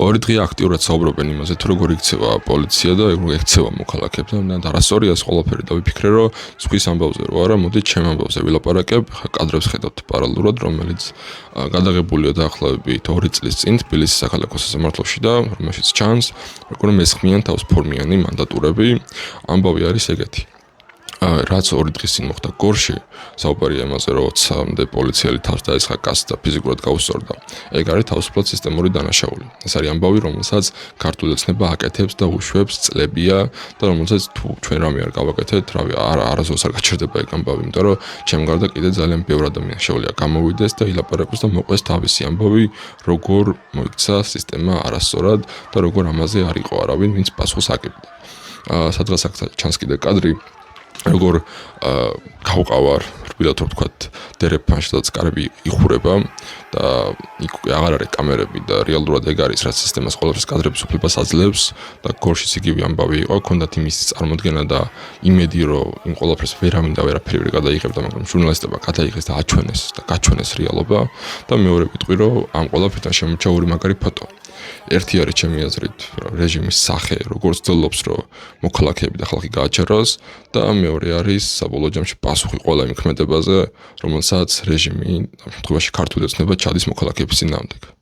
ორი დღე აქტიურად საუბრობენ იმაზე, თუ როგორ იქცევა პოლიცია და როგორ ექცევა მოქალაქეებს. და არასწორია ეს ყველაფერი და ვიფიქრე, რომ სხვის ამბავზე რო არა, მოდით ჩემ ამბავზე ვილაპარაკებ. კადრებს ხედავთ პარალელურად, რომელიც გადაღებულია დაახლოებით 2 წლის წინ თბილისის საქალაქო სასამართლოში და რომელშიც ჩანს, როგორ მესხმიან თავისფორმიანი მანდატურები. ამბავი არის ეგეთი. რაც 2 დღის წინ მოხდა გორში, საუბარია იმაზე, რომ 20-მდე პოლიციელი თავს დაესხა კაცს და ფიზიკურად გაუსწორდა. ეგ არის თავისუფლად სისტემური დანაშაული. ეს არის ამბავი, რომელსაც ქართული ოცნება აკეთებს და უშვებს წლებია და რომელსაც თუ ჩვენ რამე არ გავაკეთეთ, არასდროს არ გაჩერდება ეგ ამბავი, იმიტომ რომ ჩემ გარდა კიდე ძალიან ბევრი ადამიანი შეუძლია გამოვიდეს და ილაპარაკოს და მოყვეს თავისი ამბავი, როგორ მოიქცა სისტემა არასწორად და როგორ ამაზე არ იყო არავინ, ვინც პასუხს აკებდა. სადღაც აქ ჩანს კიდე კადრი, როგორ გავყავარ, რბილად რომ ვთქვათ, დერეფანში და კარები იხურება და იქ აღარ არის კამერები და რეალურად ეგ არის, რაც სისტემას ყველაფრის კადრების უფლებას აძლევს და გორშიც იგივე ამბავი იყო, ჰქონდათ იმის წარმოდგენა და იმედი, რომ იმ ყველაფერს ვერავინ და ვერაფერი ვერ გადაიღებდა, მაგრამ ჟურნალისტებმა გადაიღეს და გაჩვენეს რეალობა და მეორე ვიტყვი, რომ ამ ყველაფერთან შემოჩა ორი მაგარი ფოტო. ერთი არის ჩემი აზრით რეჟიმის სახე, როგორც ცდილობს, რომ მოქალაქეები და ხალხი გააჩეროს და მეორე არის საბოლოო ჯამში პასუხი ყველა იმ ქმედებაზე, რომელსაც რეჟიმი, ამ შემთხვევაში ქართული ოცნება ჩადის მოქალაქეების წინააღმდეგ.